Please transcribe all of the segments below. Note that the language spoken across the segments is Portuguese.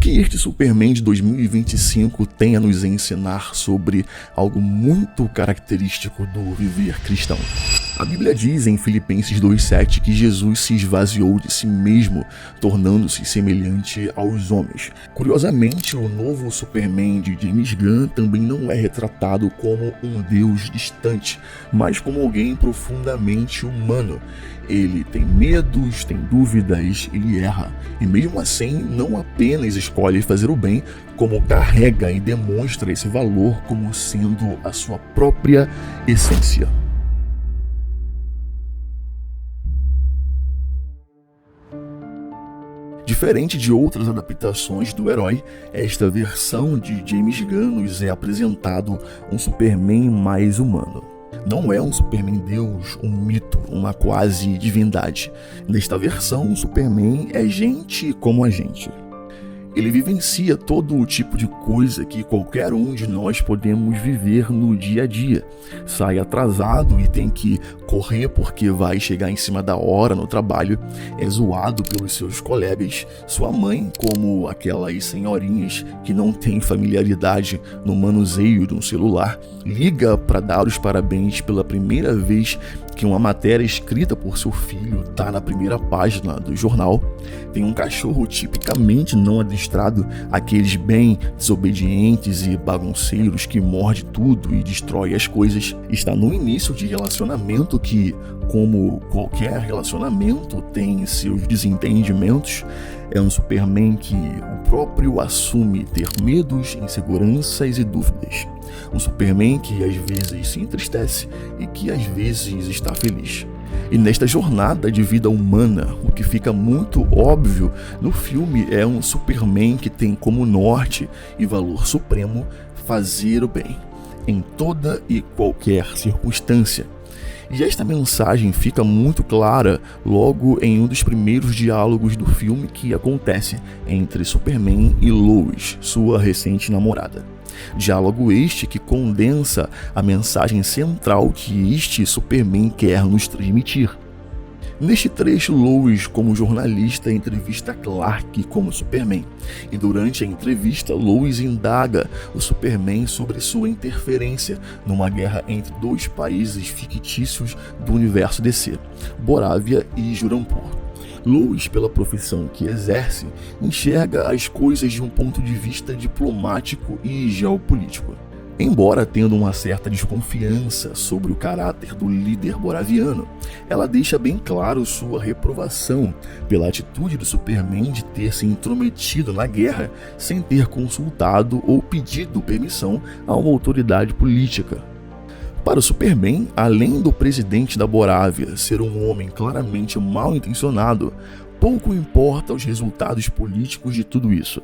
que este Superman de 2025 tem a nos ensinar sobre algo muito característico do viver cristão? A Bíblia diz em Filipenses 2,7 que Jesus se esvaziou de si mesmo, tornando-se semelhante aos homens. Curiosamente, o novo Superman de James Gunn também não é retratado como um deus distante, mas como alguém profundamente humano. Ele tem medos, tem dúvidas, ele erra. E mesmo assim, não apenas escolhe fazer o bem, como carrega e demonstra esse valor como sendo a sua própria essência. Diferente de outras adaptações do herói, esta versão de James Gunn nos é apresentado um Superman mais humano. Não é um Superman Deus, um mito, uma quase divindade. Nesta versão, o Superman é gente como a gente. Ele vivencia todo o tipo de coisa que qualquer um de nós podemos viver no dia a dia. Sai atrasado e tem que correr porque vai chegar em cima da hora no trabalho. É zoado pelos seus colegas. Sua mãe, como aquelas senhorinhas que não têm familiaridade no manuseio de um celular, liga para dar os parabéns pela primeira vez que uma matéria escrita por seu filho está na primeira página do jornal. Tem um cachorro tipicamente não adestrado, aqueles bem desobedientes e bagunceiros que morde tudo e destrói as coisas. Está no início de relacionamento que, como qualquer relacionamento, tem seus desentendimentos. É um Superman que o próprio assume ter medos, inseguranças e dúvidas. Um Superman que às vezes se entristece e que às vezes está feliz. E nesta jornada de vida humana, o que fica muito óbvio no filme é um Superman que tem como norte e valor supremo fazer o bem, em toda e qualquer circunstância. E esta mensagem fica muito clara logo em um dos primeiros diálogos do filme que acontece entre Superman e Lois, sua recente namorada. Diálogo este que condensa a mensagem central que este Superman quer nos transmitir. Neste trecho, Lois, como jornalista, entrevista Clark como Superman. E durante a entrevista, Lois indaga o Superman sobre sua interferência numa guerra entre dois países fictícios do universo DC, Borávia e Jurampur. Lois, pela profissão que exerce, enxerga as coisas de um ponto de vista diplomático e geopolítico. Embora tendo uma certa desconfiança sobre o caráter do líder boraviano, ela deixa bem claro sua reprovação pela atitude do Superman de ter se intrometido na guerra sem ter consultado ou pedido permissão a uma autoridade política. Para o Superman, além do presidente da Borávia ser um homem claramente mal intencionado, pouco importa os resultados políticos de tudo isso.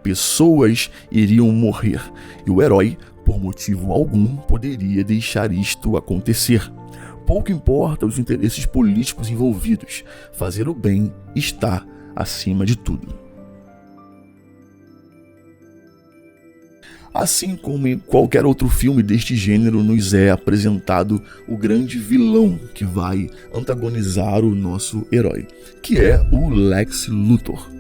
Pessoas iriam morrer e o herói, por motivo algum, poderia deixar isto acontecer. Pouco importa os interesses políticos envolvidos. Fazer o bem está acima de tudo. Assim como em qualquer outro filme deste gênero, nos é apresentado o grande vilão que vai antagonizar o nosso herói, que é o Lex Luthor.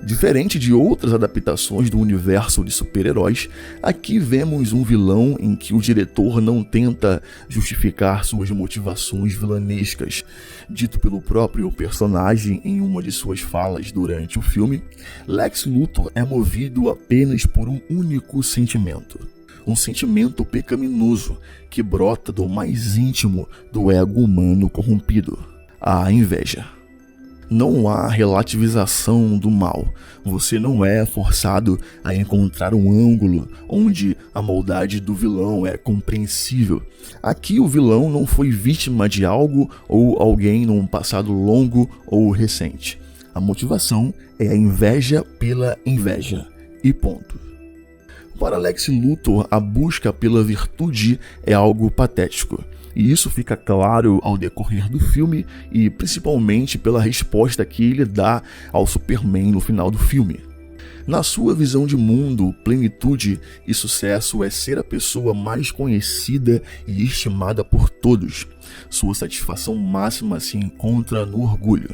Diferente de outras adaptações do universo de super-heróis, aqui vemos um vilão em que o diretor não tenta justificar suas motivações vilanescas. Dito pelo próprio personagem em uma de suas falas durante o filme, Lex Luthor é movido apenas por um único sentimento. Um sentimento pecaminoso que brota do mais íntimo do ego humano corrompido, a inveja. Não há relativização do mal. Você não é forçado a encontrar um ângulo onde a maldade do vilão é compreensível. Aqui o vilão não foi vítima de algo ou alguém num passado longo ou recente. A motivação é a inveja pela inveja. E ponto. Para Lex Luthor, a busca pela virtude é algo patético. E isso fica claro ao decorrer do filme e principalmente pela resposta que ele dá ao Superman no final do filme. Na sua visão de mundo, plenitude e sucesso é ser a pessoa mais conhecida e estimada por todos. Sua satisfação máxima se encontra no orgulho.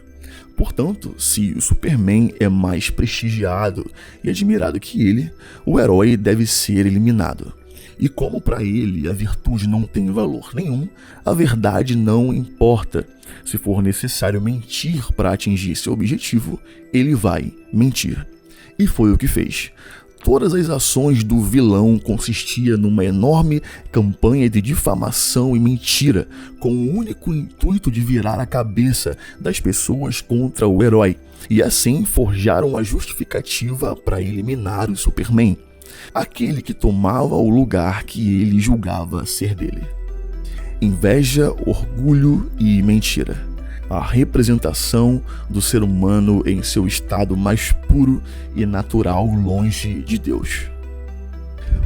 Portanto, se o Superman é mais prestigiado e admirado que ele, o herói deve ser eliminado. E como para ele a virtude não tem valor nenhum, a verdade não importa. Se for necessário mentir para atingir seu objetivo, ele vai mentir. E foi o que fez. Todas as ações do vilão consistiam numa enorme campanha de difamação e mentira, com o único intuito de virar a cabeça das pessoas contra o herói, e assim forjaram a justificativa para eliminar o Superman, aquele que tomava o lugar que ele julgava ser dele. Inveja, orgulho e mentira. A representação do ser humano em seu estado mais puro e natural longe de Deus.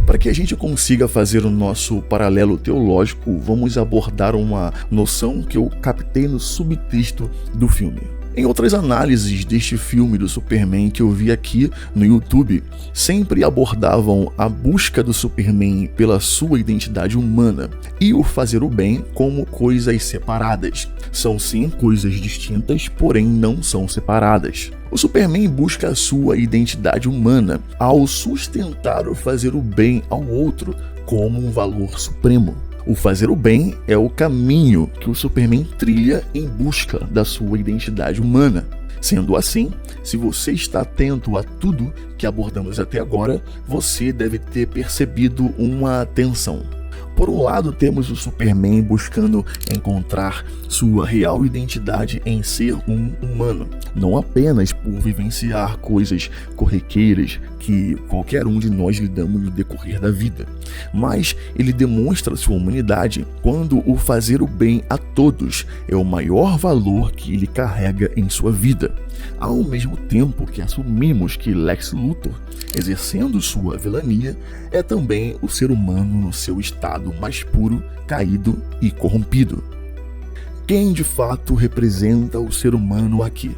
Para que a gente consiga fazer o nosso paralelo teológico, vamos abordar uma noção que eu captei no subtexto do filme. Em outras análises deste filme do Superman que eu vi aqui no YouTube, sempre abordavam a busca do Superman pela sua identidade humana e o fazer o bem como coisas separadas. São sim coisas distintas, porém não são separadas. O Superman busca a sua identidade humana ao sustentar o fazer o bem ao outro como um valor supremo. O fazer o bem é o caminho que o Superman trilha em busca da sua identidade humana. Sendo assim, se você está atento a tudo que abordamos até agora, você deve ter percebido uma tensão. Por um lado, temos o Superman buscando encontrar sua real identidade em ser um humano, não apenas por vivenciar coisas corriqueiras que qualquer um de nós lidamos no decorrer da vida, mas ele demonstra sua humanidade quando o fazer o bem a todos é o maior valor que ele carrega em sua vida, ao mesmo tempo que assumimos que Lex Luthor, exercendo sua vilania, é também o ser humano no seu estado mais puro, caído e corrompido. Quem de fato representa o ser humano aqui?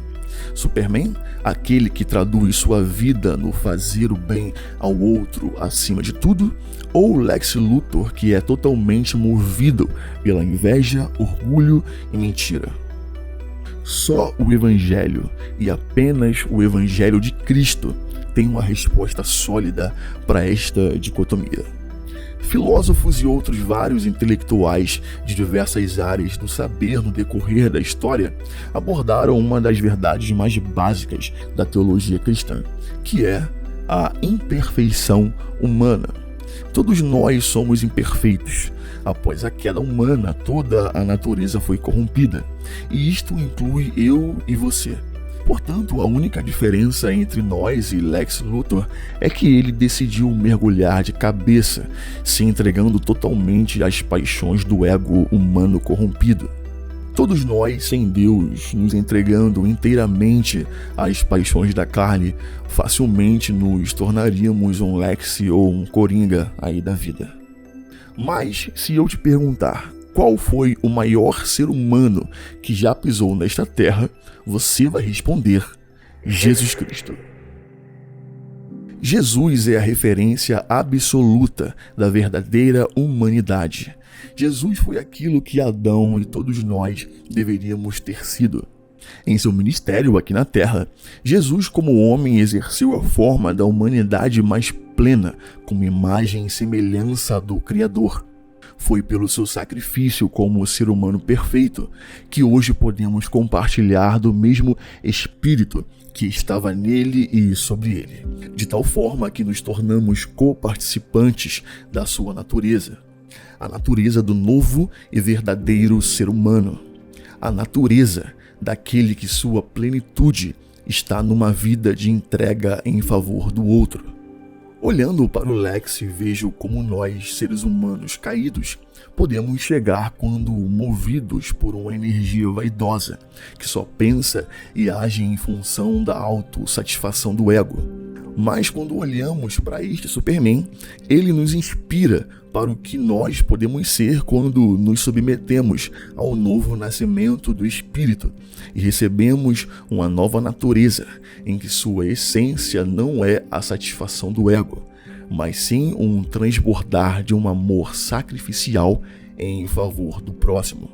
Superman, aquele que traduz sua vida no fazer o bem ao outro acima de tudo? Ou Lex Luthor, que é totalmente movido pela inveja, orgulho e mentira? Só o Evangelho, e apenas o Evangelho de Cristo, tem uma resposta sólida para esta dicotomia. Filósofos e outros vários intelectuais de diversas áreas do saber no decorrer da história abordaram uma das verdades mais básicas da teologia cristã, que é a imperfeição humana. Todos nós somos imperfeitos. Após a queda humana, toda a natureza foi corrompida, e isto inclui eu e você. Portanto, a única diferença entre nós e Lex Luthor é que ele decidiu mergulhar de cabeça, se entregando totalmente às paixões do ego humano corrompido. Todos nós, sem Deus, nos entregando inteiramente às paixões da carne, facilmente nos tornaríamos um Lex ou um Coringa aí da vida. Mas, se eu te perguntar qual foi o maior ser humano que já pisou nesta terra, você vai responder: Jesus Cristo. Jesus é a referência absoluta da verdadeira humanidade. Jesus foi aquilo que Adão e todos nós deveríamos ter sido. Em seu ministério aqui na Terra, Jesus como homem exerceu a forma da humanidade mais plena, como imagem e semelhança do Criador. Foi pelo seu sacrifício como ser humano perfeito que hoje podemos compartilhar do mesmo Espírito que estava nele e sobre ele, de tal forma que nos tornamos coparticipantes da sua natureza, a natureza do novo e verdadeiro ser humano, a natureza daquele que sua plenitude está numa vida de entrega em favor do outro. Olhando para o Lex, vejo como nós, seres humanos caídos, podemos chegar quando movidos por uma energia vaidosa, que só pensa e age em função da autossatisfação do ego. Mas quando olhamos para este Superman, ele nos inspira para o que nós podemos ser quando nos submetemos ao novo nascimento do Espírito e recebemos uma nova natureza, em que sua essência não é a satisfação do ego, mas sim um transbordar de um amor sacrificial em favor do próximo.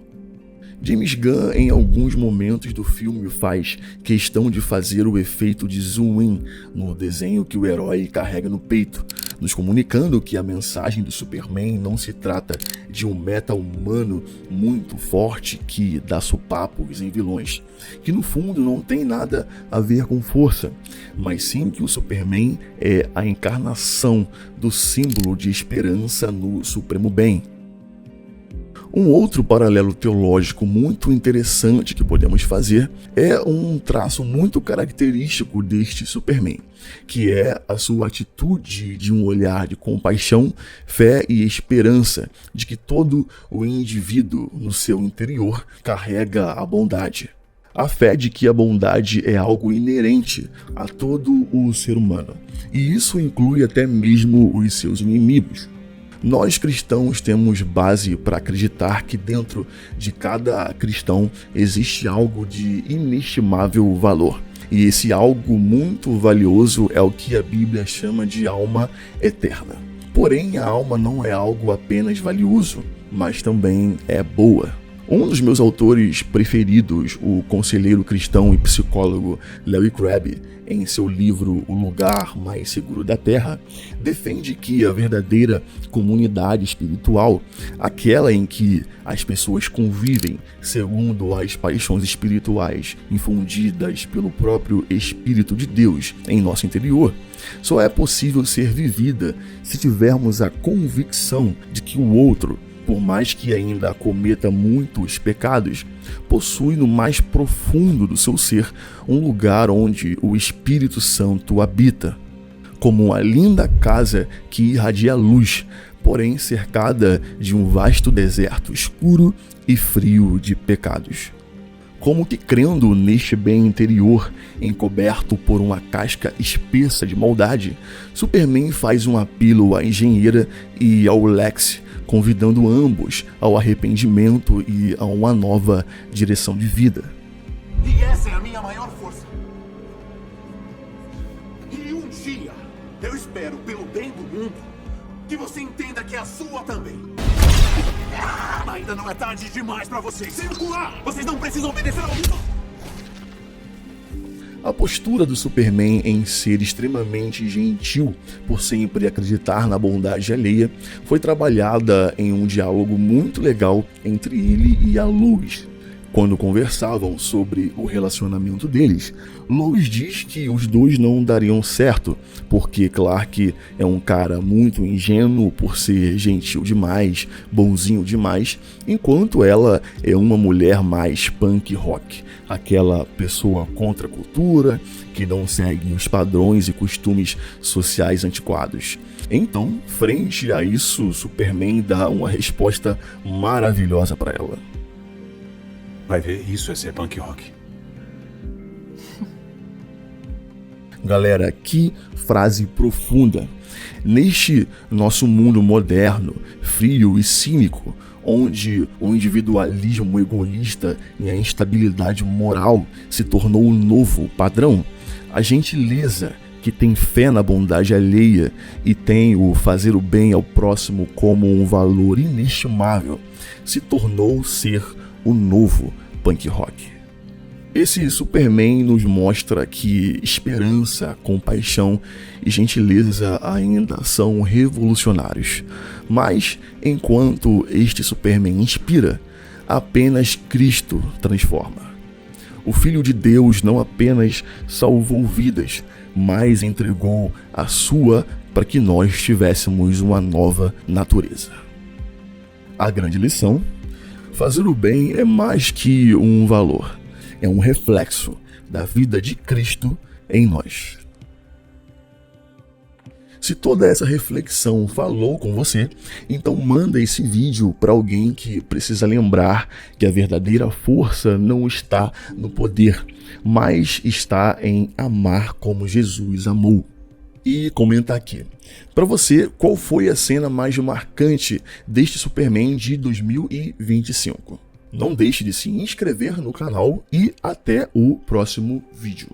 James Gunn, em alguns momentos do filme, faz questão de fazer o efeito de zoom in no desenho que o herói carrega no peito, nos comunicando que a mensagem do Superman não se trata de um meta-humano muito forte que dá sopapos em vilões, que no fundo não tem nada a ver com força, mas sim que o Superman é a encarnação do símbolo de esperança no Supremo Bem. Um outro paralelo teológico muito interessante que podemos fazer é um traço muito característico deste Superman, que é a sua atitude de um olhar de compaixão, fé e esperança de que todo o indivíduo no seu interior carrega a bondade. A fé de que a bondade é algo inerente a todo o ser humano, e isso inclui até mesmo os seus inimigos. Nós cristãos temos base para acreditar que dentro de cada cristão existe algo de inestimável valor. E esse algo muito valioso é o que a Bíblia chama de alma eterna. Porém, a alma não é algo apenas valioso, mas também é boa. Um dos meus autores preferidos, o conselheiro cristão e psicólogo Larry Crabb, em seu livro O Lugar Mais Seguro da Terra, defende que a verdadeira comunidade espiritual, aquela em que as pessoas convivem segundo as paixões espirituais infundidas pelo próprio Espírito de Deus em nosso interior, só é possível ser vivida se tivermos a convicção de que o outro, por mais que ainda cometa muitos pecados, possui no mais profundo do seu ser um lugar onde o Espírito Santo habita, como uma linda casa que irradia luz, porém cercada de um vasto deserto escuro e frio de pecados. Como que crendo neste bem interior, encoberto por uma casca espessa de maldade, Superman faz um apelo à engenheira e ao Lex, convidando ambos ao arrependimento e a uma nova direção de vida. E essa é a minha maior força. E um dia, eu espero, pelo bem do mundo, que você entenda que é a sua também. Ainda não é tarde demais pra vocês. Circular! Vocês não precisam obedecer ao mundo. A postura do Superman em ser extremamente gentil, por sempre acreditar na bondade alheia, foi trabalhada em um diálogo muito legal entre ele e a Lois. Quando conversavam sobre o relacionamento deles, Lois diz que os dois não dariam certo, porque Clark é um cara muito ingênuo por ser gentil demais, bonzinho demais, enquanto ela é uma mulher mais punk rock, aquela pessoa contra a cultura, que não segue os padrões e costumes sociais antiquados. Então, frente a isso, Superman dá uma resposta maravilhosa para ela. Vai ver, isso é ser punk rock. Galera, que frase profunda. Neste nosso mundo moderno, frio e cínico, onde o individualismo egoísta e a instabilidade moral se tornou o novo padrão, a gentileza que tem fé na bondade alheia e tem o fazer o bem ao próximo como um valor inestimável, se tornou ser o novo punk rock. Esse Superman nos mostra que esperança, compaixão e gentileza ainda são revolucionários. Mas, enquanto este Superman inspira, apenas Cristo transforma. O Filho de Deus não apenas salvou vidas, mas entregou a sua para que nós tivéssemos uma nova natureza. A grande lição: fazer o bem é mais que um valor, é um reflexo da vida de Cristo em nós. Se toda essa reflexão falou com você, então manda esse vídeo para alguém que precisa lembrar que a verdadeira força não está no poder, mas está em amar como Jesus amou. E comenta aqui, para você, qual foi a cena mais marcante deste Superman de 2025? Não deixe de se inscrever no canal e até o próximo vídeo.